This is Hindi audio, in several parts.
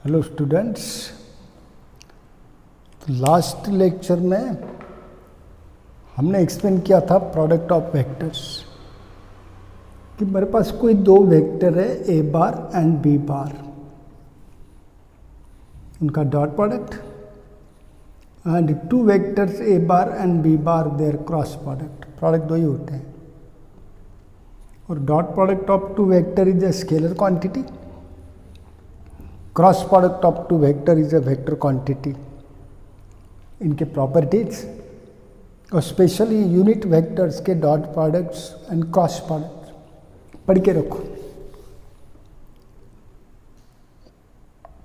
हेलो स्टूडेंट्स, तो लास्ट लेक्चर में हमने एक्सप्लेन किया था प्रोडक्ट ऑफ वेक्टर्स कि मेरे पास कोई दो वेक्टर है A bar and b bar, उनका dot product and two vectors a bar and b bar their cross product दो ही होते हैं। और dot product of two vector is a scalar quantity, cross product of two vector is a vector quantity. इनके प्रॉपर्टीज और स्पेशली यूनिट वेक्टर्स के dot products and cross products पढ़ के रखो।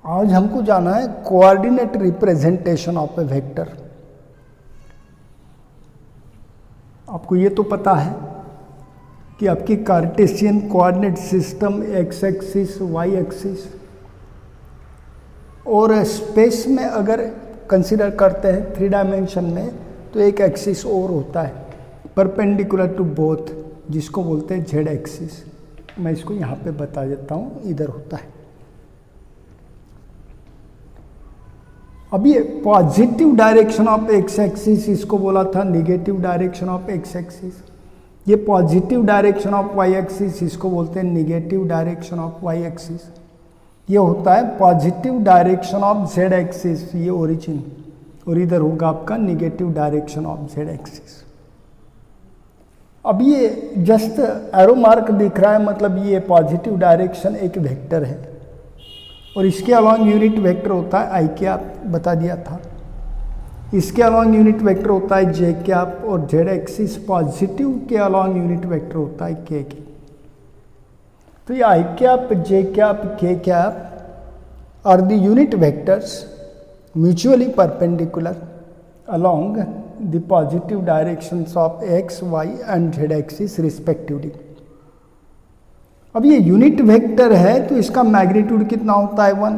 आज हमको जाना है coordinate representation of a vector. आपको ये तो पता है कि आपकी Cartesian coordinate system x axis y axis और स्पेस में अगर कंसीडर करते हैं 3 डायमेंशन में, तो एक एक्सिस और होता है परपेंडिकुलर टू बोथ, जिसको बोलते हैं जेड एक्सिस। मैं इसको यहाँ पे बता देता हूँ, इधर होता है। अब ये positive direction of X axis, इसको बोला था negative direction of X axis. ये positive direction of Y axis, इसको बोलते हैं negative direction of Y axis. ये होता है positive direction of Z axis, ये ओरिजिन, और इधर होगा आपका negative direction of Z axis. अब ये जस्ट एरो मार्क दिख रहा है, मतलब ये पॉजिटिव डायरेक्शन एक वेक्टर है और इसके अलॉन्ग यूनिट वेक्टर होता है आई कैप, बता दिया था। इसके अलॉन्ग यूनिट वेक्टर होता है जे कैप और जेड एक्सिस पॉजिटिव के अलॉन्ग यूनिट वेक्टर होता है के कैप। तो ये i cap, j cap, k cap are the unit vectors mutually perpendicular along the positive directions of x y and z axis respectively. अब ये यूनिट वेक्टर है तो इसका मैग्नीट्यूड कितना होता है 1,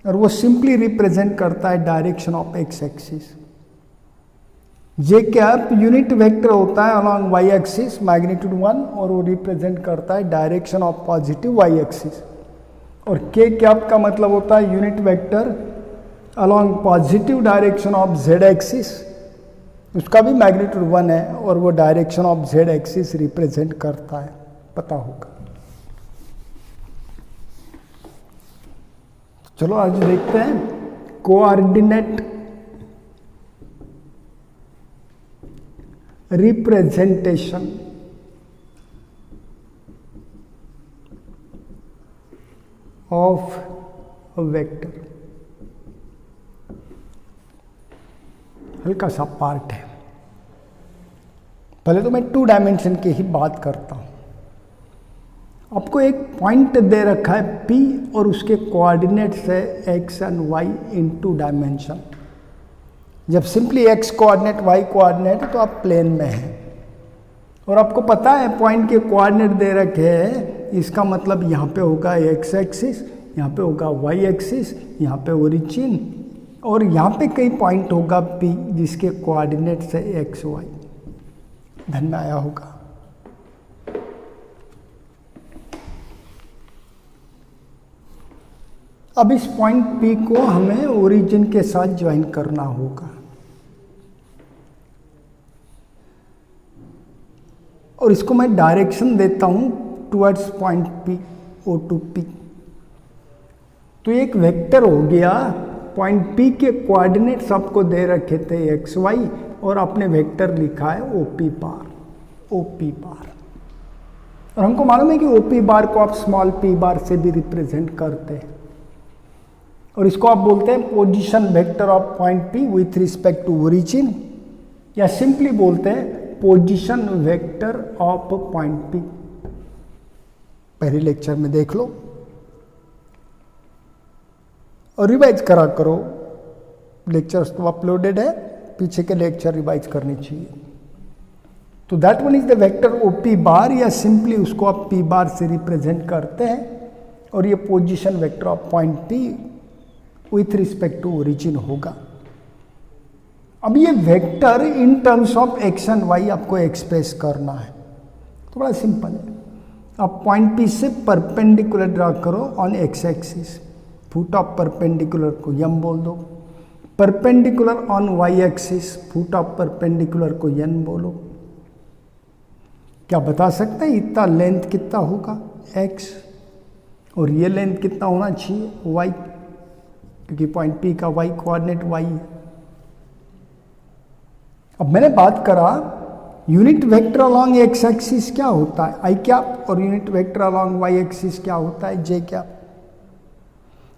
और वो सिंपली रिप्रेजेंट करता है direction of X axis. J cap unit vector होता है अलॉन्ग वाई एक्सिस, मैग्नीट्यूड 1, और वो रिप्रेजेंट करता है direction of positive y axis. और के कैप का मतलब होता है unit vector along positive direction of Z axis, उसका भी मैग्नीट्यूड 1 है और वो direction of Z axis represent करता है, पता होगा। चलो आज देखते हैं coordinate representation of a vector. हल्का सा पार्ट है, पहले तो मैं 2 डायमेंशन की ही बात करता हूं। आपको एक पॉइंट दे रखा है P और उसके कोऑर्डिनेट्स है x and y in 2 dimension. जब simply x coordinate y coordinate तो आप प्लेन में हैं, और आपको पता है पॉइंट के कोऑर्डिनेट दे रखे हैं, इसका मतलब यहाँ पे होगा x एक्सिस, यहाँ पे होगा y एक्सिस, यहाँ पे ओरिजिन, और यहाँ पे कई पॉइंट होगा P जिसके कोऑर्डिनेट्स है x y। ध्यान में आया होगा। अब इस पॉइंट P को हमें ओरिजिन के साथ ज्वाइन करना होगा, और इसको मैं डायरेक्शन देता हूं towards point P, O to P। तो एक वेक्टर हो गया, पॉइंट P के कोऑर्डिनेट्स आपको दे रखे थे एक्स वाई, और आपने वेक्टर लिखा है OP बार, OP बार। और हमको मालूम है कि OP बार को आप स्मॉल p बार से भी रिप्रेजेंट करते हैं, और इसको आप बोलते हैं position vector of point P with respect to origin, या सिंपली बोलते हैं position vector of point P। पहले लेक्चर में देख लो और रिवाइज करा करो, लेक्चर्स तो अपलोडेड है, पीछे के लेक्चर रिवाइज करनी चाहिए। तो that one is the vector OP बार, या सिंपली उसको आप P बार से रिप्रेजेंट करते हैं, और ये position vector of point P with respect to origin होगा। अब ये vector in terms of x and y आपको एक्सप्रेस करना है, तो बड़ा सिंपल है। अब पॉइंट P से परपेंडिकुलर ड्रा करो on x axis, foot of perpendicular को यम बोल दो, perpendicular on y axis foot of perpendicular को एन बोलो। क्या बता सकते हैं इतना लेंथ कितना होगा x, और ये लेंथ कितना होना चाहिए y, क्योंकि पॉइंट P का y कोऑर्डिनेट y है। अब मैंने बात करा unit vector along x axis क्या होता है आई कैप, और unit vector along y axis क्या होता है j कैप।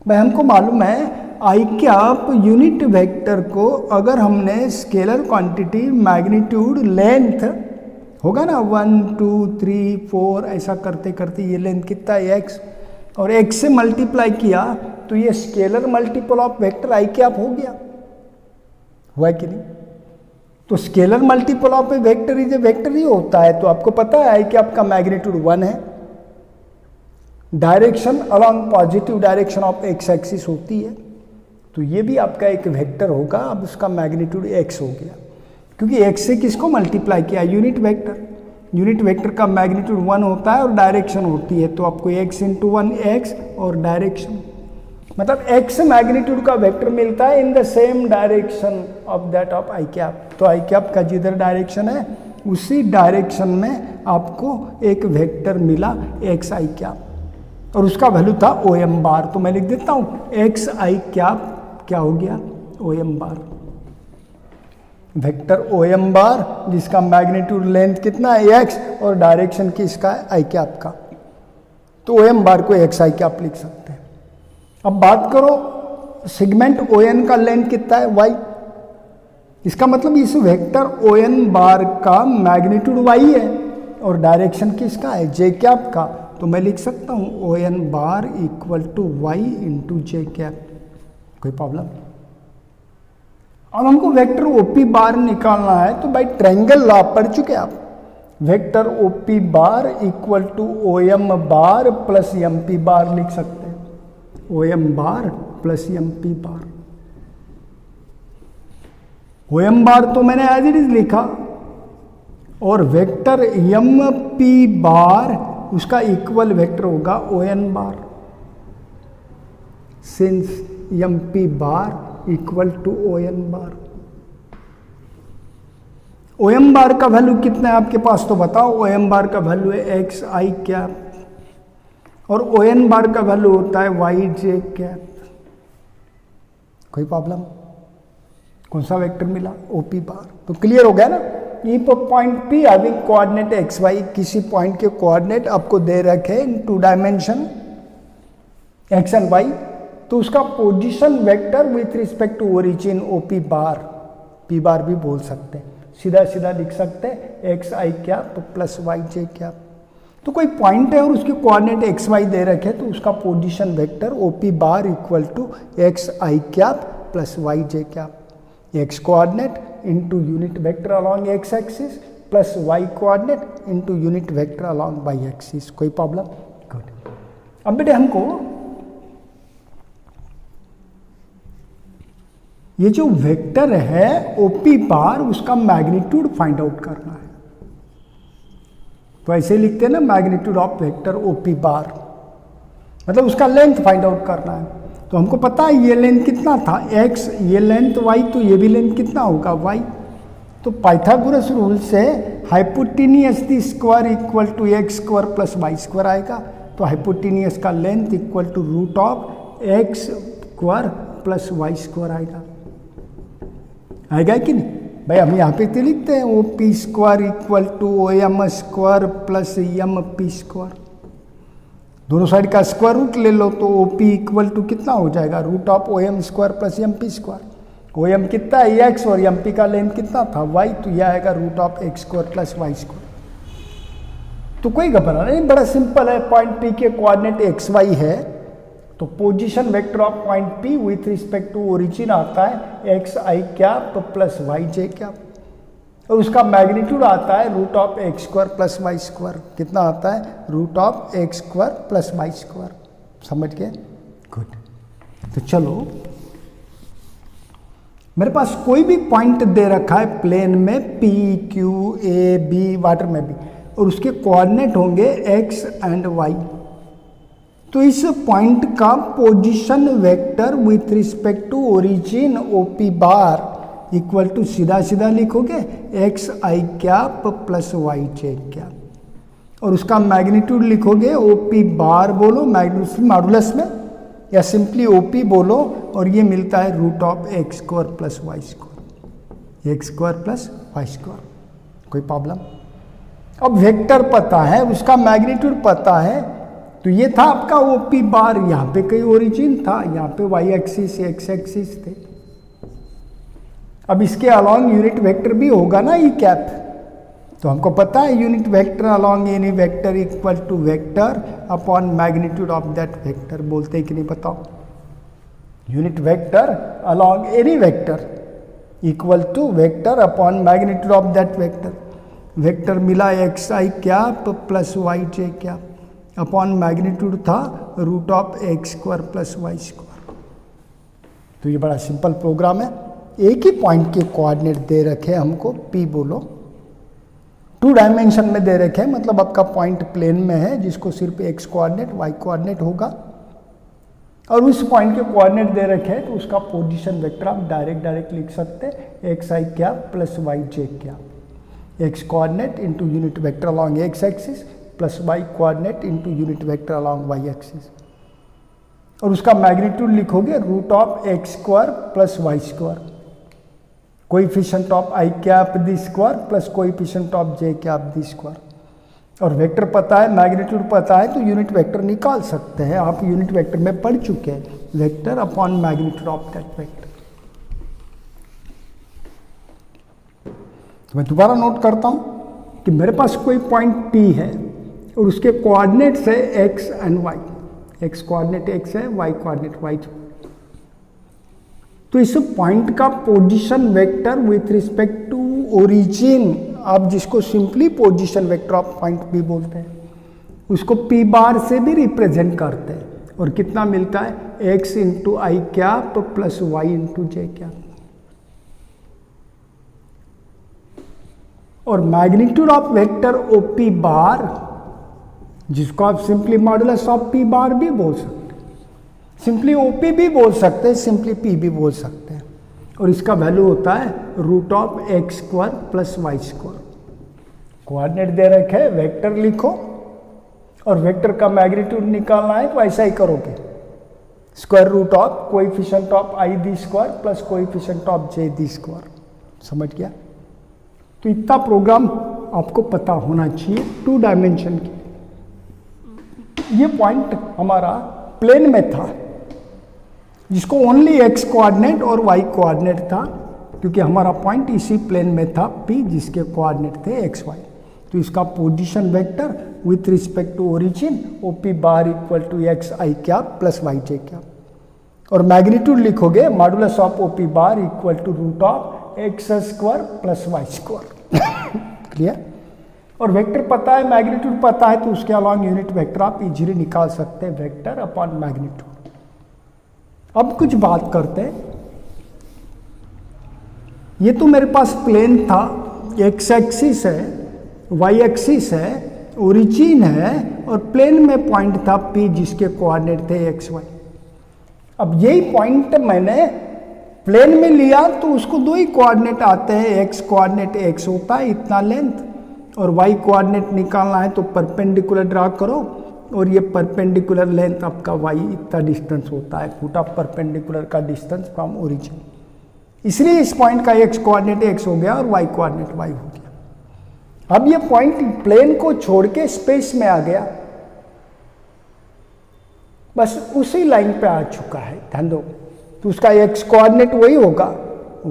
भाई हमको मालूम है आई कैप यूनिट वेक्टर को अगर हमने स्केलर क्वांटिटी मैग्नीट्यूड लेंथ होगा ना 1 2 3 4 ऐसा करते करते ये लेंथ कितना है x, और x से मल्टीप्लाई किया तो ये scalar multiple of vector I cap हो गया, हुआ कि नहीं। तो scalar multiple of a vector is a vector ही होता है। तो आपको पता है आई कैप का मैग्नीट्यूड 1 है, direction along positive direction of X axis होती है, तो ये भी आपका एक वेक्टर होगा। अब उसका मैग्नीट्यूड x हो गया, क्योंकि x से किसको मल्टीप्लाई किया यूनिट वेक्टर, यूनिट वेक्टर का मैग्नीट्यूड 1 होता है और डायरेक्शन होती है, तो आपको x इंटू 1 x और डायरेक्शन, मतलब x मैग्नीट्यूड का वेक्टर मिलता है in the same direction of that of i cap. तो आई कैप का जिधर डायरेक्शन है उसी डायरेक्शन में आपको एक वेक्टर मिला x आई कैप, और उसका वैल्यू था ओ एम बार। तो मैं लिख देता हूँ एक्स आई कैप क्या हो गया ओ एम बार, वेक्टर ओ एम बार जिसका मैग्नीट्यूड लेंथ कितना है एक्स और डायरेक्शन किसका है आई कैप का। तो ओ एम बार को एक्स आई कैप लिख सकते हैं। अब बात करो सेगमेंट ओ एन का लेंथ कितना है वाई, इसका मतलब इस वेक्टर ओ एन बार का मैग्नीट्यूड वाई है और डायरेक्शन किसका है जे कैप का। तो मैं लिख सकता हूँ O N bar equal to y into j cap. कोई प्रॉब्लम? अब हमको वेक्टर ओपी बार निकालना है, तो भाई ट्रायंगल लॉ पढ़ चुके आप, vector OP bar equal to O M bar plus M P bar लिख सकते हैं, O M bar plus M P bar. O M bar तो मैंने एज इट इज लिखा, और वेक्टर एम पी बार उसका इक्वल वेक्टर होगा O N bar, since M P bar equal to O N bar. O M bar का वैल्यू कितना है आपके पास तो बताओ। ओ एम बार का वैल्यू है एक्स आई कैप, और ओ एन बार का वैल्यू होता है वाई जे कैप। कोई प्रॉब्लम? कौन सा वेक्टर मिला ओपी बार। तो क्लियर हो गया ना। A point P having coordinate x y, किसी पॉइंट के कोऑर्डिनेट आपको दे रखे in 2 dimension x and y, तो उसका position vector with respect to origin OP bar, P bar भी बोल सकते हैं, सीधा सीधा लिख सकते हैं एक्स आई कैप प्लस वाई जे कैप। तो कोई पॉइंट है और उसके कोऑर्डिनेट एक्स वाई दे रखे, तो उसका position vector OP bar equal to x I cap plus y J cap. X coordinate into unit vector along x axis plus y coordinate into unit vector along y axis. कोई प्रॉब्लम? गुड। अब बेटे हमको ये जो वेक्टर है ओपी बार उसका मैग्नीट्यूड फाइंड आउट करना है। तो ऐसे लिखते हैं ना मैग्नीट्यूड ऑफ वेक्टर ओपी बार, मतलब उसका लेंथ फाइंड आउट करना है। तो हमको पता है ये लेंथ कितना था x, ये लेंथ y, तो ये भी लेंथ कितना होगा y। तो पाइथागोरस रूल से hypotenuse the square equal to x square plus Y square आएगा। तो हाइपोटेनियस का length equal to root of x square plus Y square आएगा कि नहीं भाई। हम यहाँ पे तो लिखते हैं O P square equal to O M square plus M P square, दोनों साइड का स्क्वायर रूट ले लो, तो ओ पी इक्वल टू कितना हो जाएगा root of O M square plus M P square. O M कितना है एक्स और एम पी का लेंथ कितना था वाई, तो यह आएगा root of x square plus Y square. तो कोई घबराना नहीं, बड़ा सिंपल है। पॉइंट पी के कोऑर्डिनेट एक्स वाई है, तो position vector of point P with respect to origin आता है एक्स आई कैप प्लस वाई जे कैप, और उसका मैग्नीट्यूड आता है root of x square plus Y square. कितना आता है root of x square plus Y square. समझ गए? गुड। तो चलो मेरे पास कोई भी पॉइंट दे रखा है प्लेन में P Q A B water में भी, और उसके कोऑर्डिनेट होंगे एक्स एंड वाई। तो इस पॉइंट का position vector with respect to origin OP bar equal to सीधा सीधा लिखोगे XI cap plus YJ cap, और उसका मैग्नीट्यूड लिखोगे OP बार बोलो मॉडुलस में, या सिंपली OP बोलो, और ये मिलता है root of x square plus Y square, x square plus Y square. कोई प्रॉब्लम? अब वेक्टर पता है, उसका मैग्नीट्यूड पता है, तो ये था आपका OP बार, यहाँ पे कहीं ओरिजिन था, यहाँ पे वाई एक्सिस एक्स एक्सिस थे। अब इसके अलॉन्ग यूनिट वेक्टर भी होगा ना ई कैप, तो हमको पता है unit vector along any vector equal to vector upon magnitude of that vector. बोलते हैं कि नहीं? बताओ। Unit vector along any vector equal to vector upon magnitude of that vector. Vector मिला XI cap plus YJ cap upon magnitude था root of x square plus Y square. तो ये बड़ा सिंपल प्रोग्राम है। एक ही पॉइंट के कोऑर्डिनेट दे रखे हैं हमको, P बोलो, 2 डायमेंशन में दे रखे हैं, मतलब आपका पॉइंट प्लेन में है जिसको सिर्फ x कोऑर्डिनेट y कोऑर्डिनेट होगा, और उस पॉइंट के कोऑर्डिनेट दे रखे हैं, तो उसका पोजीशन वेक्टर आप डायरेक्ट लिख सकते हैं XI cap plus YJ cap, x coordinate into unit vector along x axis plus y coordinate into unit vector along y axis, और उसका मैग्नीट्यूड लिखोगे root of x square plus Y square, coefficient of I cap the square plus coefficient of J cap the square. और वेक्टर पता है, मैग्नीट्यूड पता है, तो यूनिट वेक्टर निकाल सकते हैं। आप यूनिट वेक्टर में पढ़ चुके हैं, vector upon magnitude of that vector. तो मैं दोबारा नोट करता हूं कि मेरे पास कोई पॉइंट P है और उसके कोऑर्डिनेट्स है x and y, x coordinate x है, y कोऑर्डिनेट y। तो इस पॉइंट का position vector with respect to origin, आप जिसको simply position vector of point P बोलते हैं, उसको P बार से भी रिप्रेजेंट करते हैं, और कितना मिलता है x into i cap plus y into j cap. और मैग्नीट्यूड ऑफ वेक्टर OP बार, जिसको आप सिंपली मॉडुलस ऑफ P बार भी बोल सकते हैं, सिंपली OP भी बोल सकते हैं, सिंपली P भी बोल सकते हैं, और इसका वैल्यू होता है root of x square plus Y square. Coordinate दे रखे हैं, वेक्टर लिखो, और वेक्टर का मैग्नीट्यूड निकालना है तो ऐसा ही करोगे, square root of coefficient of I the square plus coefficient of J the square. समझ गया? तो इतना प्रोग्राम आपको पता होना चाहिए 2 डायमेंशन की। ये पॉइंट हमारा प्लेन में था, जिसको ओनली x कोऑर्डिनेट और y कोऑर्डिनेट था, क्योंकि हमारा पॉइंट इसी प्लेन में था P, जिसके कोऑर्डिनेट थे x y। तो इसका position vector with respect to origin OP bar equal to XI cap plus YJ cap, और मैग्नीट्यूड लिखोगे modulus of OP bar equal to root of x square plus Y square. Clear? और वेक्टर पता है, मैग्नीट्यूड पता है, तो उसके अलॉन्ग यूनिट वेक्टर आप इजीली निकाल सकते हैं, वेक्टर अपॉन मैग्नीट्यूड। अब कुछ बात करते हैं। ये तो मेरे पास प्लेन था, एक्स एक्सिस है, वाई एक्सिस है, ओरिजिन है, और प्लेन में पॉइंट था P, जिसके कोऑर्डिनेट थे एक्स वाई। अब यही पॉइंट मैंने प्लेन में लिया, तो उसको 2 ही कोऑर्डिनेट आते हैं, एक्स कोऑर्डिनेट x होता है इतना लेंथ, और y कोऑर्डिनेट निकालना है तो परपेंडिकुलर ड्रा करो, और ये परपेंडिकुलर लेंथ आपका y इतना डिस्टेंस होता है, फुट ऑफ परपेंडिकुलर का डिस्टेंस फ्रॉम ओरिजिन। इसलिए इस पॉइंट का x कोऑर्डिनेट x हो गया और y कोऑर्डिनेट y हो गया। अब ये पॉइंट प्लेन को छोड़ के स्पेस में आ गया, बस उसी लाइन पे आ चुका है, ध्यान दो। तो उसका x कोऑर्डिनेट वही होगा,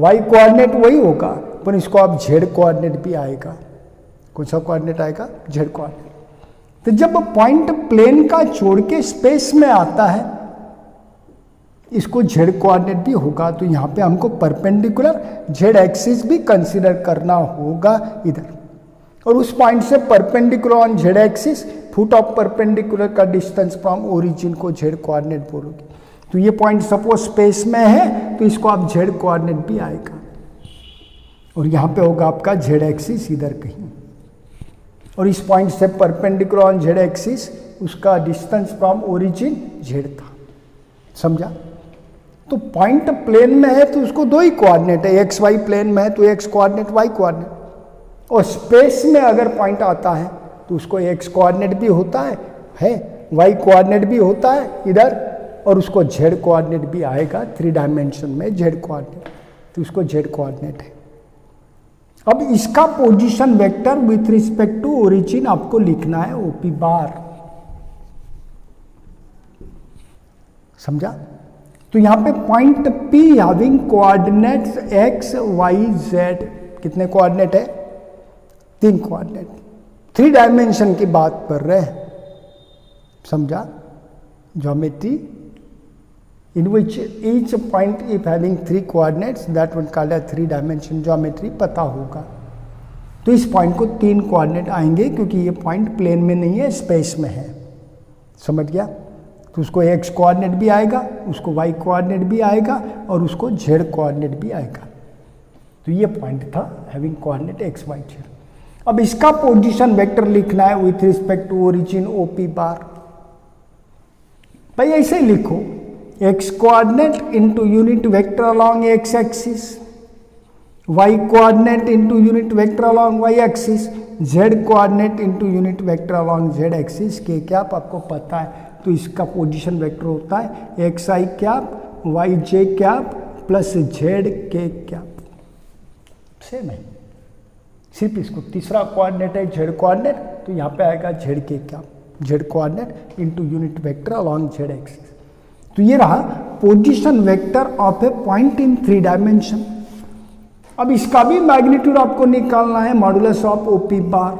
y कोऑर्डिनेट वही होगा, पर इसको आप z कोऑर्डिनेट भी आएगा। कौन सा कोऑर्डिनेट आएगा? z coordinate. तो जब पॉइंट प्लेन का छोड़ के स्पेस में आता है, इसको z कोऑर्डिनेट भी होगा, तो यहाँ पे हमको परपेंडिकुलर z एक्सिस भी कंसीडर करना होगा इधर, और उस पॉइंट से perpendicular on z axis, foot of perpendicular का डिस्टेंस फ्रॉम ओरिजिन को z कोऑर्डिनेट बोलोगे। तो ये पॉइंट सपोज स्पेस में है, तो इसको आप z कोऑर्डिनेट भी आएगा, और यहाँ पे होगा आपका z एक्सिस इधर कहीं, और इस पॉइंट से परपेंडिकुलर ऑन z एक्सिस उसका डिस्टेंस फ्रॉम ओरिजिन z था। समझा? तो पॉइंट प्लेन में है तो उसको दो ही कोऑर्डिनेट है, एक्स वाई प्लेन में है तो एक्स कोऑर्डिनेट वाई कोऑर्डिनेट, और स्पेस में अगर पॉइंट आता है तो उसको एक्स कोऑर्डिनेट भी होता है वाई कोऑर्डिनेट भी होता है इधर, और उसको जेड कोऑर्डिनेट भी आएगा 3 डायमेंशन में जेड कोऑर्डिनेट, तो उसको जेड कोऑर्डिनेट है। अब इसका position vector with respect to origin आपको लिखना है ओपी बार। समझा? तो यहां पे point P having coordinates x, y, z, कितने कोऑर्डिनेट है? 3 कोऑर्डिनेट, 3 डायमेंशन की बात कर रहे हैं। समझा? Geometry in which each point if having 3 coordinates that one called a 3 dimension geometry पता होगा। तो इस पॉइंट को 3 कोऑर्डिनेट आएंगे क्योंकि ये पॉइंट प्लेन में नहीं है, स्पेस में है। समझ गया? तो उसको x कोऑर्डिनेट भी आएगा, उसको y कोऑर्डिनेट भी आएगा, और उसको z कोऑर्डिनेट भी आएगा। तो ये पॉइंट था having coordinate x, y, z। अब इसका पोजीशन वेक्टर लिखना है with respect to origin OP bar. भाई ऐसे ही लिखो, x coordinate into unit vector along x axis, y coordinate into unit vector along y axis, z coordinate into unit vector along z axis के कैप आपको पता है। तो इसका पोजीशन वेक्टर होता है एक्स आई कैप वाई जे कैप प्लस जेड के कैप। सेम है, सिर्फ इसको तीसरा कोऑर्डिनेट है जेड कोऑर्डिनेट, तो यहाँ पे आएगा जेड के cap, Z coordinate into unit vector along Z axis. तो ये रहा position vector of A point in 3 dimension. अब इसका भी मैग्नीट्यूड आपको निकालना है, मॉडुलस ऑफ ओपी बार,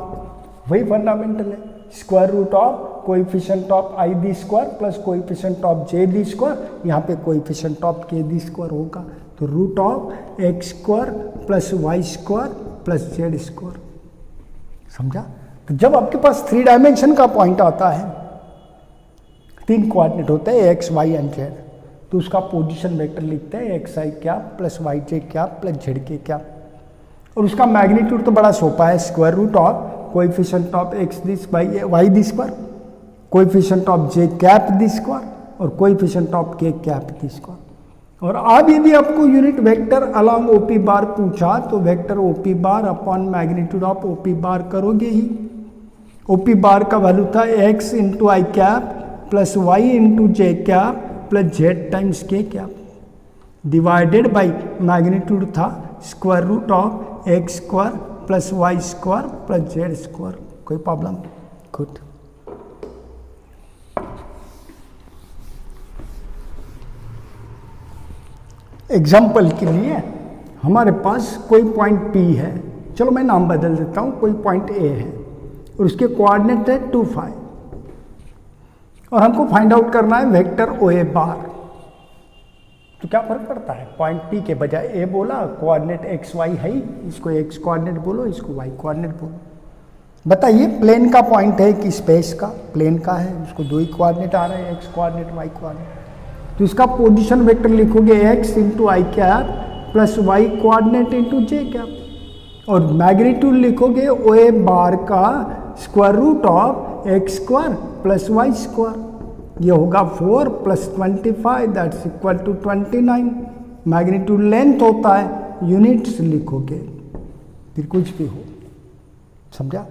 वही फंडामेंटल है, square root of coefficient of i the square plus coefficient of j the square, यहाँ पे coefficient of k the square होगा, तो root of x square plus Y square plus z square. समझा? तो जब आपके पास 3 डायमेंशन का पॉइंट आता है, 3 कोऑर्डिनेट होते हैं एक्स वाई एंड जेड, तो उसका पोजीशन वेक्टर लिखते हैं एक्स आई कैप प्लस वाई जे कैप प्लस जेड के कैप, और उसका मैग्नीट्यूड तो बड़ा सोपा है, square root of coefficient of x this by y the square, coefficient of j cap the square और coefficient of k cap the square. और अब यदि आपको unit vector along OP bar पूछा तो vector OP bar upon magnitude of OP bar करोगे ही। ओपी बार का वैल्यू था x into i cap plus y into j cap plus z times k cap, divided by magnitude था square root of x square plus Y square plus z square. कोई प्रॉब्लम? गुड। एग्जाम्पल के लिए हमारे पास कोई पॉइंट P है, चलो मैं नाम बदल देता हूँ, कोई पॉइंट A है और उसके कोऑर्डिनेट है 2, 5, और हमको फाइंड आउट करना है वेक्टर OA बार। तो क्या फर्क पड़ता है, पॉइंट P के बजाय A बोला, कोऑर्डिनेट एक्स वाई है ही, इसको एक्स कोऑर्डिनेट बोलो, इसको वाई कोऑर्डिनेट बोलो। बताइए प्लेन का पॉइंट है कि स्पेस का? प्लेन का है, उसको 2 ही कोऑर्डिनेट आ रहे हैं, एक्स कोऑर्डिनेट वाई कोऑर्डिनेट। तो इसका पोजीशन वेक्टर लिखोगे x into i cap plus y coordinate into j cap, और मैग्नीट्यूड लिखोगे OA बार का square root of x square plus Y square, ये होगा 4 plus 25 that's equal to 29। Magnitude length होता है, यूनिट्स लिखोगे, फिर कुछ भी हो। समझा?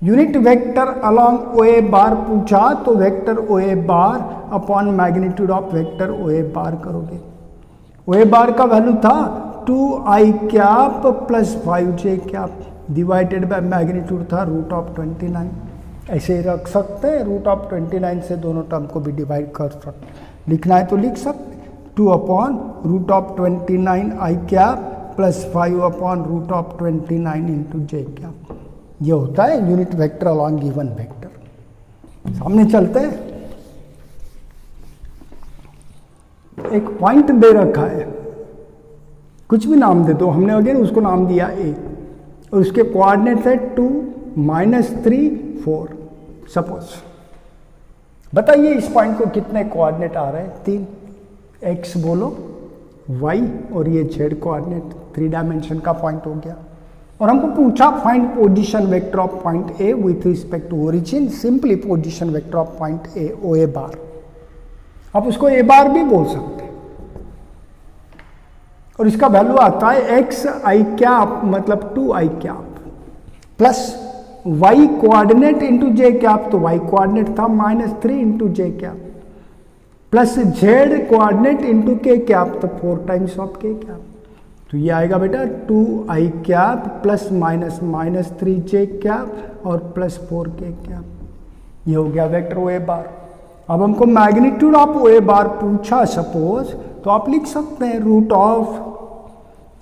Unit vector along OA bar पूछा तो vector OA bar upon magnitude of vector OA bar करोगे। OA बार का वैल्यू था 2i cap plus 5j cap, divided by magnitude था रूट ऑफ 29। ऐसे ही रख सकते हैं, रूट ऑफ 29 से दोनों टर्म को भी डिवाइड कर सकते, लिखना है तो लिख सकते, 2 upon root of 29 i cap plus 5 upon root of 29 into j cap. ये होता है unit vector along given vector. सामने चलते हैं, एक पॉइंट दे रखा है, कुछ भी नाम दे दो, हमने अगेन उसको नाम दिया A, और उसके कोऑर्डिनेट है 2, -3, 4 सपोज। बताइए इस पॉइंट को कितने कोऑर्डिनेट आ रहे हैं? 3, एक्स बोलो, वाई और ये जेड कोऑर्डिनेट, 3 डायमेंशन का पॉइंट हो गया। और हमको पूछा find position vector of point A with respect to origin, simply position vector of point A O A bar, आप उसको ए बार भी बोल सकते हैं। और इसका वैल्यू आता है एक्स आई कैप मतलब 2 i cap plus y coordinate into j cap, तो वाई कोऑर्डिनेट था -3 into j cap plus z coordinate into k cap, तो 4 टाइम्स ऑफ के कैप, तो ये आएगा बेटा 2 i cap plus -3 j cap और प्लस 4 के कैप, ये हो गया वेक्टर ओ ए बार। अब हमको मैग्नीट्यूड ऑफ ओ ए बार पूछा सपोज, तो आप लिख सकते हैं root of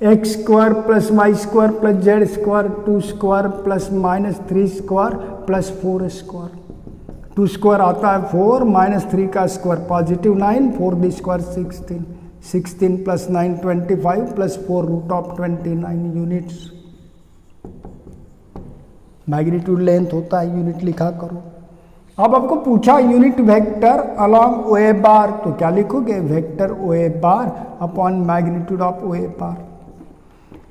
x square plus Y square plus z square 2 square plus -3 square plus 4 square, 2 square आता है 4 -3 का square +9, 4 the square 16, 16 plus 9 25 plus 4 root of 29 units. Magnitude length होता है, यूनिट लिखा करो। अब आपको पूछा unit vector along O A bar, तो क्या लिखोगे vector O A bar upon magnitude of O A bar.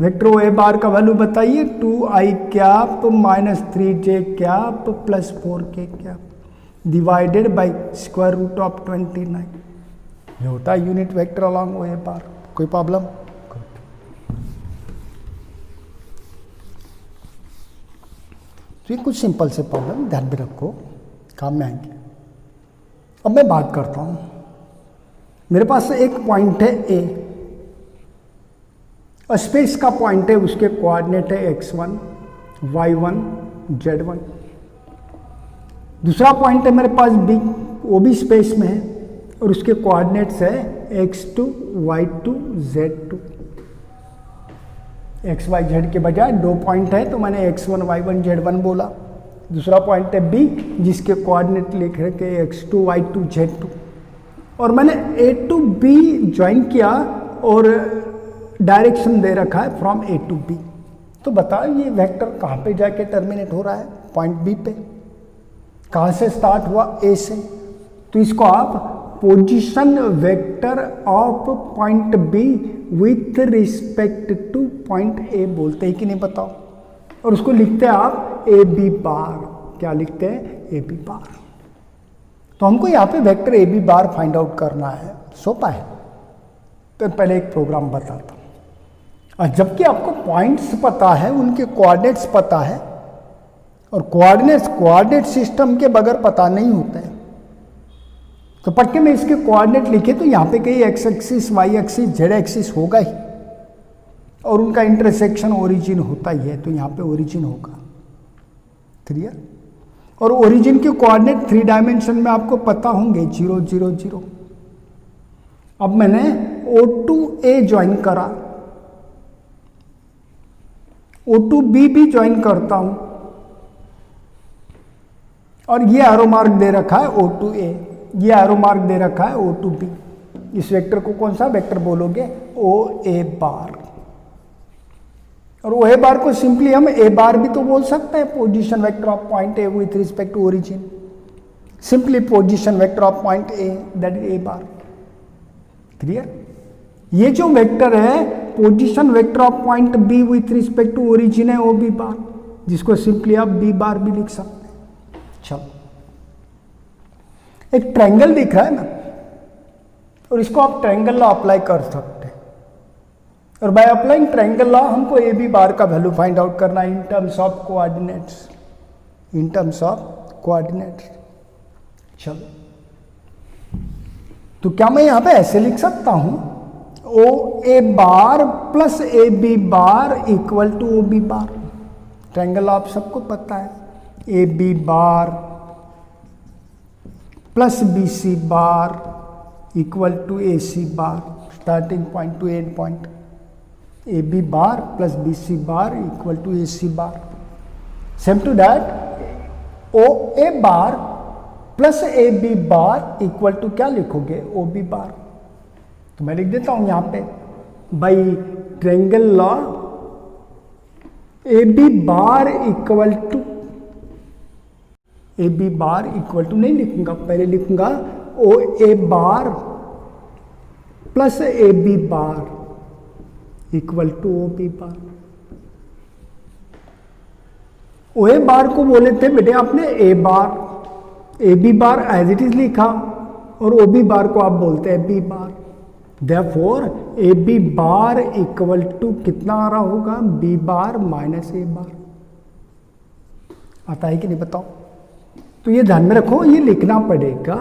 Vector O A bar का वैल्यू बताइए 2 i cap -3 j cap plus 4 k cap divided by square root of 29, ये होता है unit vector along O A bar. कोई प्रॉब्लम? तो ये कुछ सिंपल से प्रॉब्लम ध्यान में रखो, काम में आएंगे। अब मैं बात करता हूं, मेरे पास एक पॉइंट है ए, स्पेस का पॉइंट है, उसके कोऑर्डिनेट है x1, y1, z1। दूसरा पॉइंट है मेरे पास b, वो भी स्पेस में है और उसके कोऑर्डिनेट्स है x2, y2, z2। x, y, z के बजाय 2 पॉइंट है तो मैंने x1, y1, z1 बोला। दूसरा पॉइंट है b जिसके कोऑर्डिनेट लिख रखे x2, y2, z2, और मैंने a to b ज्वाइन किया और डायरेक्शन दे रखा है फ्रॉम ए टू बी। तो बताओ ये वेक्टर कहाँ पे जाके टर्मिनेट हो रहा है? पॉइंट बी पे। कहाँ से स्टार्ट हुआ? ए से। तो इसको आप position vector of point B with respect two point A बोलते हैं कि नहीं बताओ? और उसको लिखते हैं आप ए बी बार। क्या लिखते हैं? A B bar. तो हमको यहाँ पे vector A B bar find out करना है, सोपा है। तो पहले एक प्रोग्राम बताता हूँ। जबकि आपको पॉइंट्स पता है, उनके कोऑर्डिनेट्स पता है, और कोऑर्डिनेट सिस्टम के बगैर पता नहीं होता है। तो पढ़ के मैं इसके कोऑर्डिनेट लिखे तो यहाँ पे कहीं x axis, y axis, z axis होगा ही, और उनका इंटरसेक्शन ओरिजिन होता ही है, तो यहाँ पे ओरिजिन होगा। क्लियर? और ओरिजिन के कोऑर्डिनेट 3 डायमेंशन में आपको पता होंगे 0 0 0। अब मैंने O2A ज्वाइन करा, O2B भी ज्वाइन करता हूं, और ये एरो मार्क दे रखा है O2A, ये एरो मार्क दे रखा है O2B। इस वेक्टर को कौन सा वेक्टर बोलोगे? OA बार। और OA बार को सिंपली हम A बार भी तो बोल सकते हैं, position vector of point A with respect to origin. Simply position vector of point A, that is A bar. Clear? ये जो वेक्टर है position vector of point B with respect to origin है, ओ बी बार, जिसको सिंपली आप बी बार भी लिख सकते हैं। चलो, एक ट्रायंगल दिख रहा है ना, और इसको आप ट्रायंगल लॉ अप्लाई कर सकते हैं। और बाय अप्लाइंग ट्रायंगल लॉ हमको ए बी बार का वैल्यू फाइंड आउट करना है इन terms of coordinates, in terms of coordinates. चलो, तो क्या मैं यहां पे ऐसे लिख सकता हूं O A bar plus A B bar equal to O B bar? Triangle आप सबको पता है, A B bar plus B C bar equal to A C bar, starting point to end point. A B bar plus B C bar equal to A C bar. Same to that O A bar plus A B bar equal to क्या लिखोगे? O B bar. तो मैं लिख देता हूं यहां पे by triangle law A B bar equal to, A B bar equal to नहीं लिखूंगा, पहले लिखूंगा O A bar plus A B bar equal to O B bar. O A bar को बोले थे बेटे आपने A bar, A B bar as it is लिखा, और ओ बी बार को आप बोलते हैं B bar. Therefore A B bar equal to कितना आ रहा होगा, बी बार माइनस ए बार। आता है कि नहीं बताओ? तो ये ध्यान में रखो, ये लिखना पड़ेगा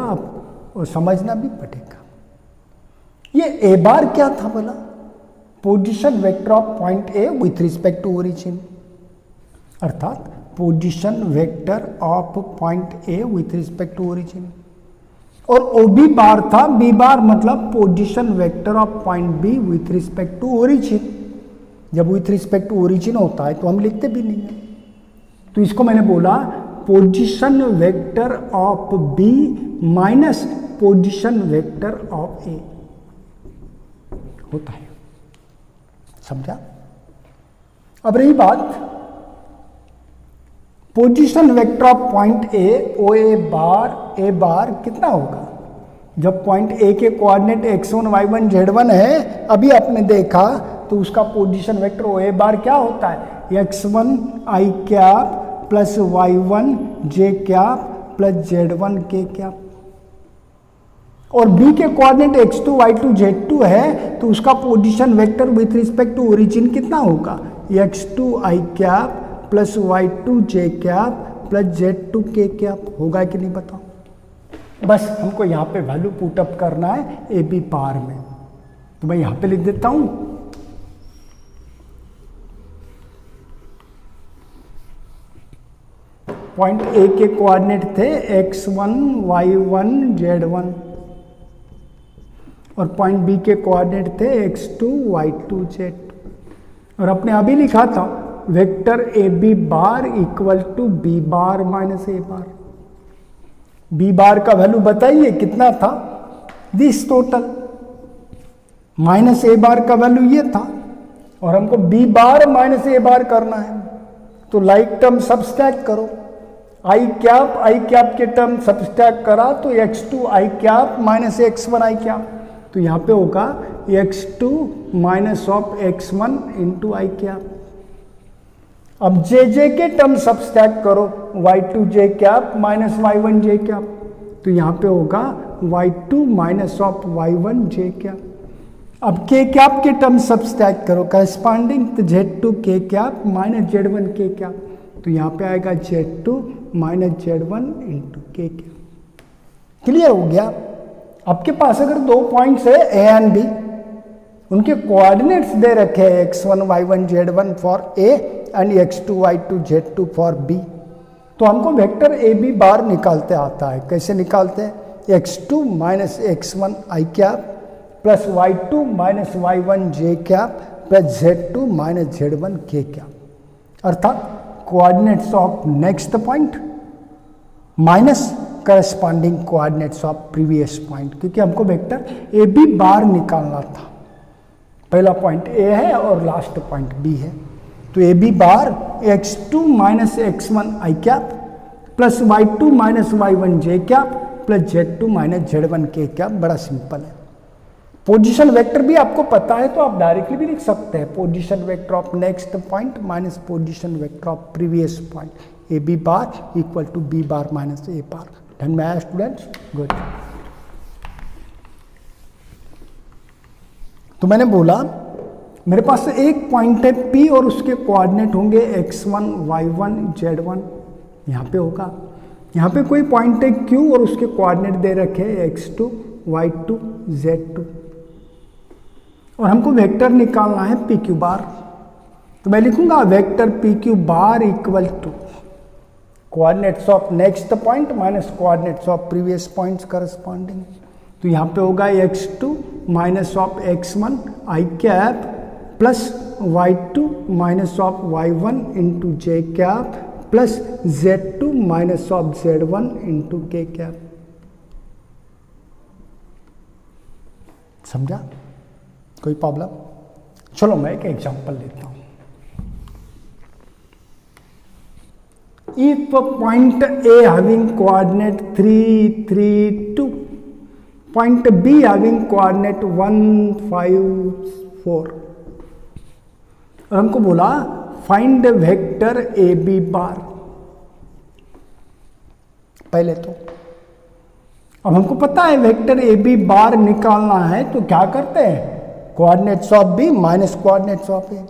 और समझना भी पड़ेगा। ये ए बार क्या था बोला? Position vector of point A with respect to origin, अर्थात position vector of point A with respect to origin. और ओ बी बार था, बी बार मतलब position vector of point B with respect to origin. जब विथ रिस्पेक्ट टू ओरिजिन होता है तो हम लिखते भी नहीं है, तो इसको मैंने बोला position vector of B minus position vector of A होता है। समझा? अब रही बात position vector of point A, O A bar कितना होगा? जब पॉइंट ए के कोऑर्डिनेट x1 y1 z1 है, अभी आपने देखा, तो उसका पोजीशन वेक्टर ओ ए बार क्या होता है? x1 i cap plus y1 j cap plus z1 k cap. और b के कोऑर्डिनेट x2 y2 z2 है, तो उसका position vector with respect to origin कितना होगा? x2 i cap plus y2 j cap plus z2 k cap. होगा कि नहीं बताओ? बस हमको यहाँ पे वैल्यू पुट अप करना है ए बी बार में, तो मैं यहाँ पे लिख देता हूँ पॉइंट ए के कोऑर्डिनेट थे x1 y1 z1, और पॉइंट बी के कोऑर्डिनेट थे x2 y2 z2। और अपने अभी लिखा था vector A B bar equal to B bar minus A bar. B bar का वैल्यू बताइए कितना था? This total minus A bar का वैल्यू ये था, और हमको बी बार माइनस ए बार करना है, तो लाइक टर्म सबस्ट्रैक्ट करो। आई कैप के टर्म सबस्ट्रैक्ट करा तो x2 I cap minus x1 i cap, तो यहाँ पे होगा x2 minus of x1 into i cap. अब जे के टर्म सबस्ट्रैक्ट करो, y2 j cap minus y1 j cap, तो यहाँ पे होगा y2 minus of y1 j cap. अब k कैप के टर्म सबस्ट्रैक्ट करो करस्पॉन्डिंग, तो z2 k cap minus z1 k cap, तो यहाँ पे आएगा z2 minus z1 into k cap. Clear हो गया? आपके पास अगर दो पॉइंट्स है ए एंड बी, उनके कोऑर्डिनेट्स दे रखे हैं x1 y1 z1 for A and x2 y2 z2 for B, तो हमको वेक्टर ए बी बार निकालते आता है। कैसे निकालते हैं? x2 minus x1 i cap plus y2 minus y1 j cap plus z2 minus z1 k cap, अर्थात coordinates of next point minus corresponding coordinates of previous point, क्योंकि हमको वेक्टर ए बी बार निकालना था। पहला पॉइंट ए है और लास्ट पॉइंट बी है, तो A B bar x2 minus x1 i cap plus y2 minus y1 j cap plus z2 minus z1 k cap. बड़ा सिंपल है। पोजीशन वेक्टर भी आपको पता है तो आप डायरेक्टली भी लिख सकते हैं, position vector of next point minus position vector of previous point, A B bar equal to B bar minus A bar. Done में आया स्टूडेंट्स? गुड। तो मैंने बोला मेरे पास एक पॉइंट है P और उसके कोऑर्डिनेट होंगे x1 y1 z1, यहाँ पे होगा। यहाँ पे कोई पॉइंट है Q और उसके कोऑर्डिनेट दे रखे x2 y2 z2, और हमको वेक्टर निकालना है PQ बार, तो मैं लिखूंगा vector PQ bar equal to coordinates of next point minus coordinates of previous points corresponding, तो यहाँ पे होगा x2 minus of x1 i cap plus y2 minus of y1 into j cap plus z2 minus of z1 into k cap. समझा? कोई प्रॉब्लम? चलो मैं एक एग्जांपल लेता हूं। If point A having coordinate 3, 3, 2, point B having coordinate 1, 5, 4, और हमको बोला find vector A B bar, पहले तो। अब हमको पता है वेक्टर ए बी बार निकालना है, तो क्या करते हैं, coordinates of B minus coordinates of A.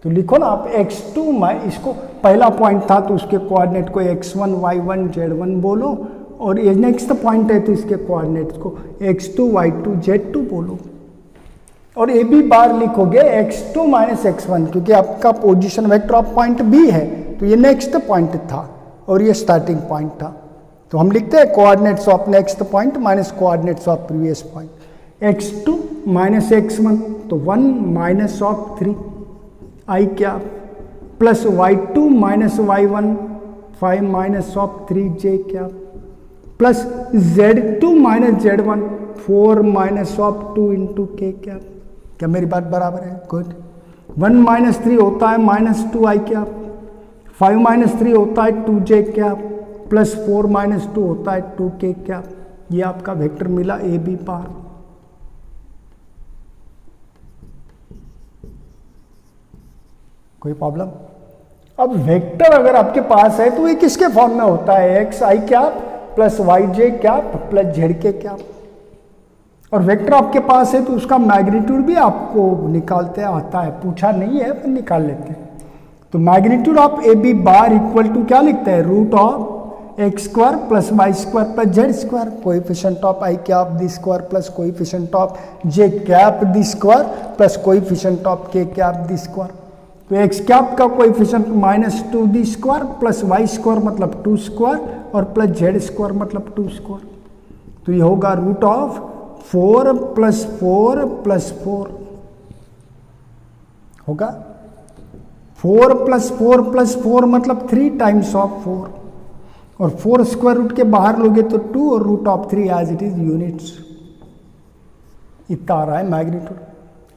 तो लिखो ना आप x2, इसको पहला पॉइंट था तो उसके कोऑर्डिनेट को x1 y1 z1 बोलो, और ये नेक्स्ट पॉइंट है तो इसके कोऑर्डिनेट्स को x2 y2 z2 बोलो। और ए बी बार लिखोगे x2 माइनस x1, क्योंकि आपका position vector of point B है, तो ये नेक्स्ट पॉइंट था और ये स्टार्टिंग पॉइंट था। तो हम लिखते हैं coordinates of next point minus coordinates of previous point. x2 minus x1 तो 1 माइनस ऑफ 3 आई क्या, plus y2 minus y1 5 minus of 3 j क्या, plus z2 minus z1 4 minus of 2 into k क्या। क्या मेरी बात बराबर है? गुड। 1 माइनस 3 होता है माइनस 2 आई क्या, 5 माइनस 3 होता है 2 j क्या, प्लस 4 माइनस 2 होता है 2 k क्या। ये आपका वेक्टर मिला ए बी बार। कोई प्रॉब्लम? अब वेक्टर अगर आपके पास है तो ये किसके फॉर्म में होता है, एक्स आई कैप प्लस वाई जे कैप प्लस जेड के कैप। और वेक्टर आपके पास है तो उसका मैग्नीट्यूड भी आपको निकालते आता है, पूछा नहीं है पर निकाल लेते हैं। तो magnitude of A B bar equal to क्या लिखते हैं, root of x square plus Y square plus z square, coefficient of i cap the square plus coefficient of j cap the square plus coefficient of k cap the square. तो एक्स कैप का coefficient minus 2 the square plus Y square मतलब 2 स्क्वायर और प्लस जेड स्क्वायर मतलब 2 स्क्वायर। तो ये होगा रूट ऑफ 4 प्लस 4 प्लस 4 होगा 4 प्लस 4 प्लस 4 मतलब 3 टाइम्स ऑफ 4, और 4 स्क्वायर रूट के बाहर लोगे तो 2 और root of 3 as it is units. इतना आ रहा है मैग्नीट्यूड।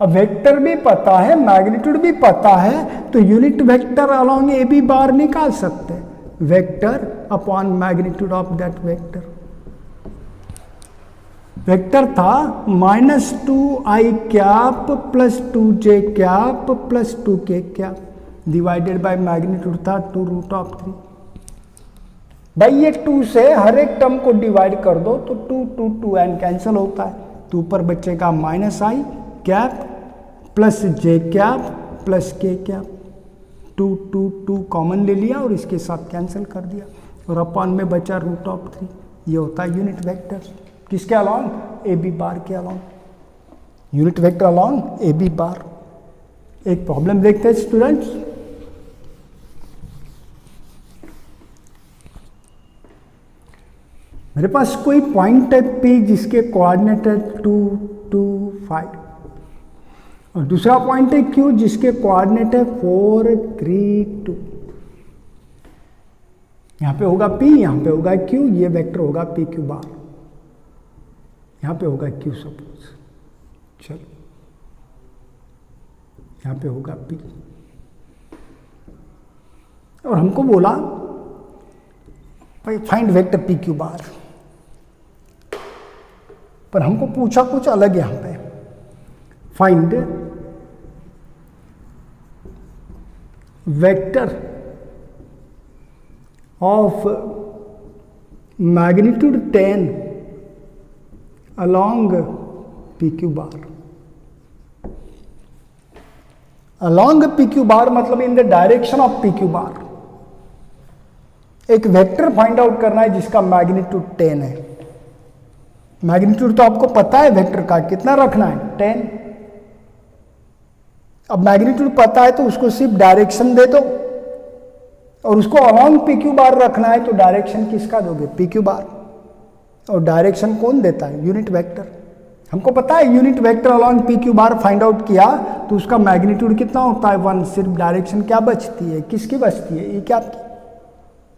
अब वेक्टर भी पता है, मैग्नीट्यूड भी पता है, तो unit vector along A B bar निकाल सकते हैं, vector upon magnitude of that vector. Vector था minus 2 i cap plus 2 j cap plus 2 k cap, divided by magnitude था 2 रूट ऑफ 3। भाई ये 2 से हर एक टर्म को डिवाइड कर दो तो 2 2 2 एन कैंसिल होता है, तो ऊपर बचेगा माइनस आई cap plus j cap plus के कैप, 2 2 2 कॉमन ले लिया और इसके साथ कैंसिल कर दिया, और अपॉन में बचा रूट ऑफ 3। ये होता है यूनिट वेक्टर किसके अलोंग, ए बी बार के along, unit vector along A B bar. एक प्रॉब्लम देखते हैं स्टूडेंट्स। मेरे पास कोई पॉइंट है P जिसके कोऑर्डिनेट है 2 2 5, और दूसरा पॉइंट है Q जिसके कोऑर्डिनेट है 4 3 2। यहां पे होगा P, यहां पे होगा Q, ये वेक्टर होगा P Q बार, यहां पे होगा Q सपोज, चलो यहां पे होगा P। और हमको बोला भाई find vector P Q bar, पर हमको पूछा कुछ अलग यहां पे, find vector of magnitude 10 along P Q bar. Along P Q bar मतलब in the direction of P Q bar. एक वेक्टर फाइंड आउट करना है जिसका मैग्नीट्यूड 10 है। मैग्नीट्यूड तो आपको पता है वेक्टर का कितना रखना है, 10। अब मैग्नीट्यूड पता है तो उसको सिर्फ डायरेक्शन दे दो, और उसको अलोंग पी क्यू बार रखना है तो डायरेक्शन किसका दोगे, पी क्यू बार। और डायरेक्शन कौन देता है, यूनिट वेक्टर। हमको पता है unit vector along P Q bar find out किया तो उसका मैग्नीट्यूड कितना होता है, 1। सिर्फ डायरेक्शन क्या बचती है, किसकी बचती है, ई कैप की।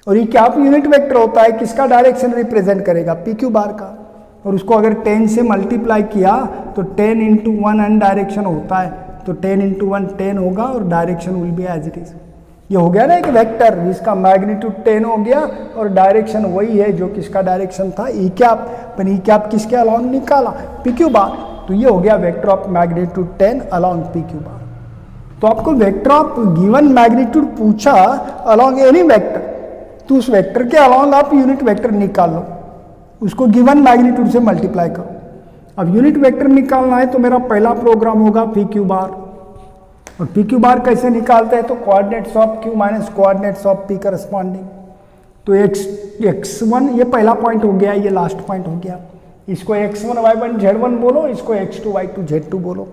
और ई कैप यूनिट वेक्टर होता है, किसका डायरेक्शन रिप्रेजेंट करेगा, पी क्यू बार का। और उसको अगर 10 से मल्टीप्लाई किया तो 10 इंटू 1 एन डायरेक्शन होता है, तो 10 इंटू 1 10 होगा और direction will be as it is. ये हो गया ना एक वेक्टर जिसका मैग्नीट्यूड 10 हो गया और डायरेक्शन वही है जो किसका डायरेक्शन था, ई कैप। पर ई कैप किसके अलोंग निकाला, पी क्यू बार। तो ये हो गया vector of magnitude 10 along P Q बार। तो आपको वेक्टर ऑफ गिवन मैग्नीट्यूड पूछा अलोंग एनी वेक्टर, तो उस वेक्टर के अलॉन्ग आप यूनिट वेक्टर निकाल लो, उसको गिवन मैग्नीट्यूड से मल्टीप्लाई करो। अब यूनिट वेक्टर निकालना है तो मेरा पहला प्रोग्राम होगा पी क्यू बार, और पी क्यू बार कैसे निकालते हैं, तो coordinates of Q minus coordinates of P corresponding. तो x1 ये पहला पॉइंट हो गया, ये लास्ट पॉइंट हो गया। इसको x1 y1 z1 बोलो, इसको x2 y2 z2 बोलो।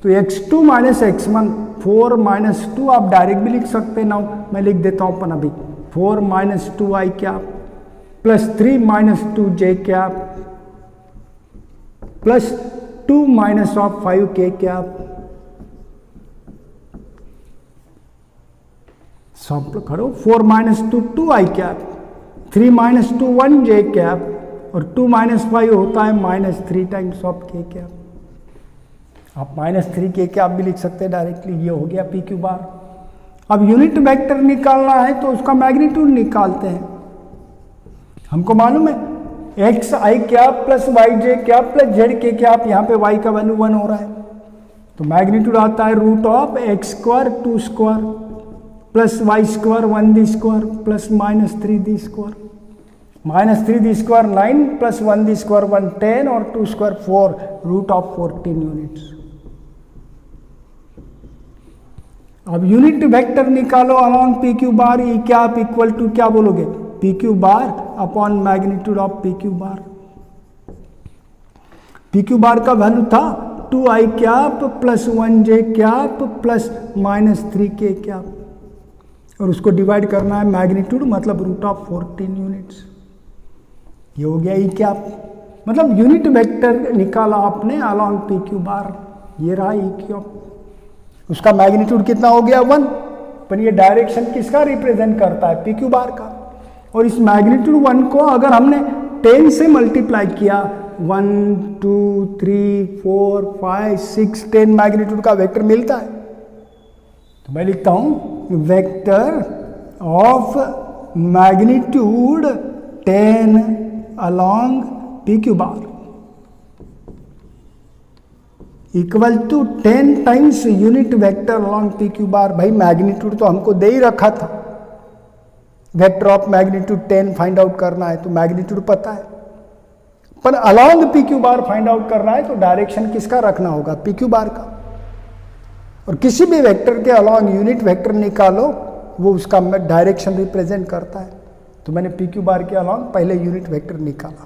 तो x2 माइनस x1 4 माइनस 2 आप डायरेक्ट भी लिख सकते हैं ना, मैं लिख देता हूँ अपन अभी 4 minus 2 i cap plus 3 minus 2 j cap plus 2 minus of 5 k cap. सब करो 4 minus 2 2 i cap, 3 minus 2 1 j cap और 2 माइनस 5 होता है minus 3 times of k cap. आप माइनस 3 k कैप भी लिख सकते हैं डायरेक्टली। ये हो गया पी क्यू बार। अब यूनिट वेक्टर निकालना है तो उसका मैग्नीट्यूड निकालते हैं। हमको मालूम है एक्स आई कैप प्लस वाई जे कैप प्लस जेड के कैप, यहाँ पे y का वैल्यू 1 हो रहा है, तो मैग्नीट्यूड आता है root of x square 2 square plus Y square 1 the square plus minus 3 the square. Minus 3 the square 9 plus 1 the square 1 10 और 2 स्क्वायर 4 रूट ऑफ 14 यूनिट्स। अब यूनिट वेक्टर निकालो along P Q bar, E cap equal to क्या बोलोगे, P Q bar upon magnitude of P Q bar. P Q bar का वैल्यू था 2 i cap plus 1 J cap plus minus 3 k cap, और उसको डिवाइड करना है मैग्नीट्यूड मतलब रूट ऑफ 14 यूनिट्स। ये हो गया ई कैप, मतलब यूनिट वेक्टर निकाला आपने अलॉन्ग पी क्यू बार, ये रहा ई कैप। उसका मैग्नीट्यूड कितना हो गया 1, पर ये डायरेक्शन किसका रिप्रेजेंट करता है, पी क्यू बार का। और इस मैग्नीट्यूड 1 को अगर हमने 10 से मल्टीप्लाई किया 1 2 3 4 5 6 10 मैग्नीट्यूड का वेक्टर मिलता है। तो मैं लिखता हूं vector of magnitude 10 along P Q bar equal to 10 times unit vector along P Q bar. भाई मैग्नीट्यूड तो हमको दे ही रखा था, vector of magnitude 10 find out करना है, तो मैग्नीट्यूड पता है, पर along P Q bar find out करना है तो डायरेक्शन किसका रखना होगा, पी क्यू बार का। और किसी भी वेक्टर के अलॉन्ग यूनिट वेक्टर निकालो, वो उसका डायरेक्शन रिप्रेजेंट करता है। तो मैंने पी क्यू बार के अलॉन्ग पहले यूनिट वेक्टर निकाला,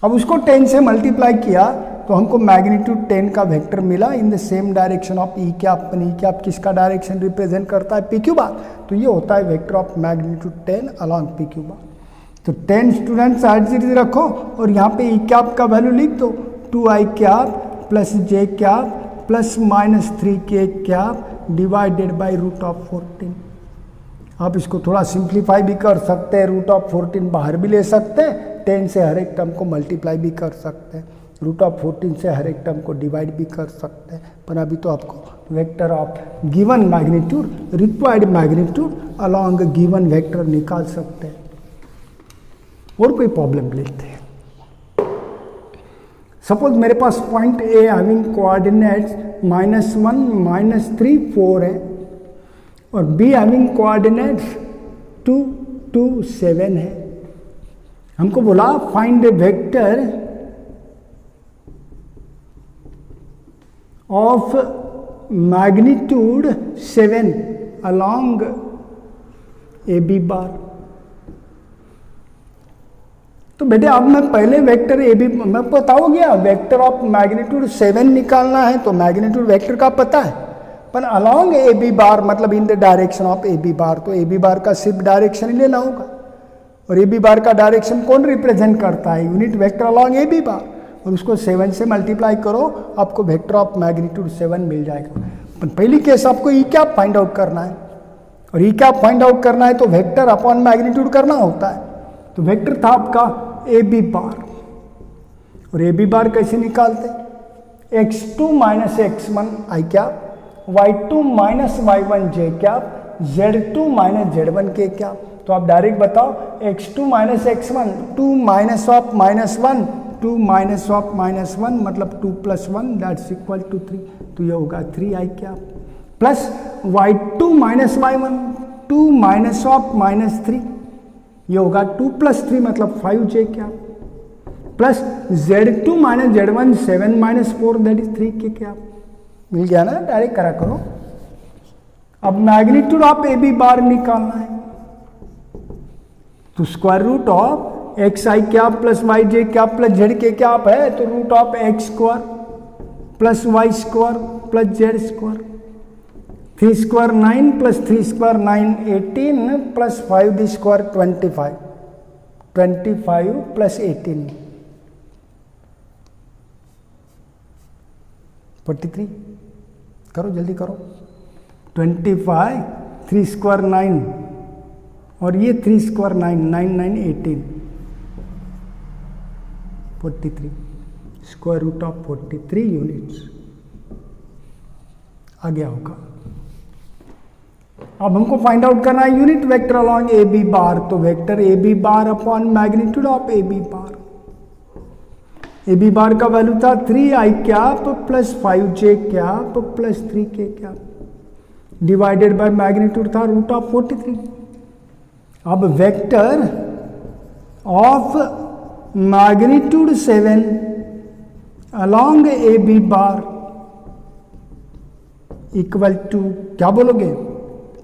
अब उसको 10 से मल्टीप्लाई किया तो हमको मैग्नीट्यूड 10 का वेक्टर मिला in the same direction of E cap. E cap किसका डायरेक्शन रिप्रेजेंट करता है, पी क्यू बार, तो ये होता है vector of magnitude 10 along P Q बार। तो 10 स्टूडेंट्स एज रखो और यहाँ पे ई कैप का वैल्यू लिख दो 2 i cap plus j cap plus minus 3 k cap divided by root of 14। आप इसको थोड़ा सिंप्लीफाई भी कर सकते हैं, रूट ऑफ 14 बाहर भी ले सकते हैं, 10 से हर एक टर्म को मल्टीप्लाई भी कर सकते हैं, रूट ऑफ 14 से हर एक टर्म को डिवाइड भी कर सकते हैं। पर अभी तो आपको vector of given magnitude required magnitude along given vector निकाल सकते हैं। और कोई प्रॉब्लम लेते हैं। सपोज मेरे पास पॉइंट ए हैविंग कोऑर्डिनेट्स -1 -3 4 है और बी हैविंग कोऑर्डिनेट्स 2 2 7 है। हमको बोला find a vector of magnitude 7 along A B bar. तो बेटे अब मैं पहले वेक्टर ए बी मैं बताओ गया, वेक्टर ऑफ मैग्नीट्यूड 7 निकालना है तो मैग्नीट्यूड वेक्टर का पता है, पर अलॉन्ग ए बी बार मतलब in the direction of A B bar, तो ए बी बार का सिर्फ डायरेक्शन ही लेना होगा। और ए बी बार का डायरेक्शन कौन रिप्रेजेंट करता है, unit vector along A B bar, और उसको 7 से मल्टीप्लाई करो, आपको वेक्टर ऑफ मैग्नीट्यूड 7 मिल जाएगा। पर पहली केस आपको ई कैप फाइंड आउट करना है, और ई कैप फाइंड आउट करना है तो वेक्टर अपॉन मैग्नीट्यूड करना होता है। तो वेक्टर था आपका ए बी बार, और ए बी बार कैसे निकालते, x2 minus x1 i cap, y2 minus y1 J cap, z2 minus z1 के कैप। तो आप डायरेक्ट बताओ x2 minus x1 2 minus of -1 2 minus of -1 मतलब 2 + 1 दैट्स इक्वल टू 3। तो ये होगा 3 i cap plus y2 minus y1 2 minus of -3, ये होगा 2 + 3 मतलब 5j cap plus Z2 - Z1 7 - 4 that is 3k cap. मिल गया ना, डायरेक्ट करा करो। अब magnitude of A B bar निकालना है, तो square root of x I cap plus y J cap plus Z के कैप है, तो root of x square plus Y square plus z square, 3 square 9 plus 3 square 9 18 plus 5 the square 25 plus 18 43। करो जल्दी करो। 25 3 स्क्वायर 9 और ये 3 square 9 9 9 18 43 square root of 43 units आ गया होगा। अब हमको फाइंड आउट करना है unit vector along A B bar, तो vector A B bar upon magnitude of A B bar. A B bar का वैल्यू था 3i cap plus 5j cap plus 3k cap divided by magnitude था रूट ऑफ 43। अब vector of magnitude 7 along A B bar equal to क्या बोलोगे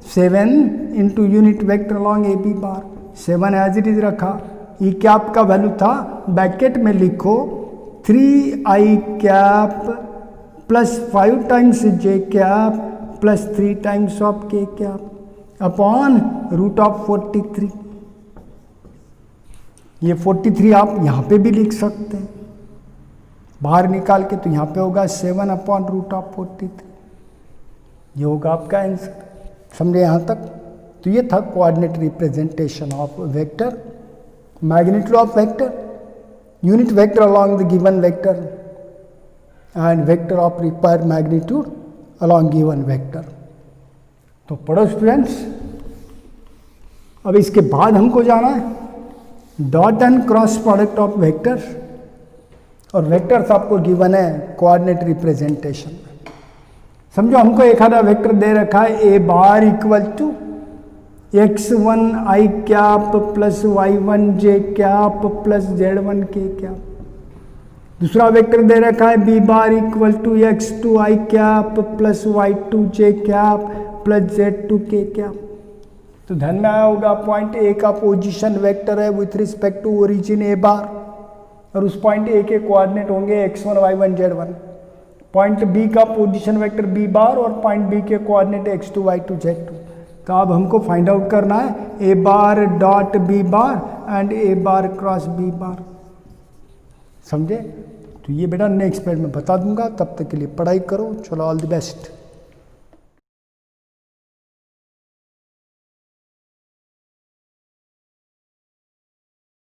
7 into unit vector along A B bar. 7 as it is रखा, ई कैप का वैल्यू था ब्रैकेट में लिखो 3i cap plus 5 times j cap plus 3 times of k cap upon root of 43। ये 43 आप यहाँ पे भी लिख सकते हैं बाहर निकाल के, तो यहाँ पे होगा 7 अपॉन रूट ऑफ 43। ये होगा आपका आंसर। समझे यहाँ तक? तो ये था coordinate representation of vector, magnitude of vector, unit vector along the given vector and vector of required magnitude along given vector. तो पढ़ो स्टूडेंट्स। अब इसके बाद हमको जाना है dot and cross product of vector, और वेक्टर्स आपको गिवन है कोऑर्डिनेट रिप्रेजेंटेशन में। समझो हमको एक आधा वेक्टर दे रखा है A bar equal to x1 i cap plus y1 j cap plus z1 k cap. दूसरा वेक्टर दे रखा है b bar equal to x2 i cap plus y2 j cap plus z2 k cap. तो ध्यान में आया होगा पॉइंट ए का पोजीशन वेक्टर है with respect to origin A bar, और उस पॉइंट ए के कोऑर्डिनेट होंगे x1 y1 z1। Point B का पोजीशन वेक्टर बी बार और पॉइंट बी के कोऑर्डिनेट x2 y2 z2। तो अब हमको फाइंड आउट करना है A bar dot B bar and A bar cross B bar. समझे? तो ये बेटा नेक्स्ट पेज में बता दूंगा, तब तक के लिए पढ़ाई करो। चलो ऑल द बेस्ट।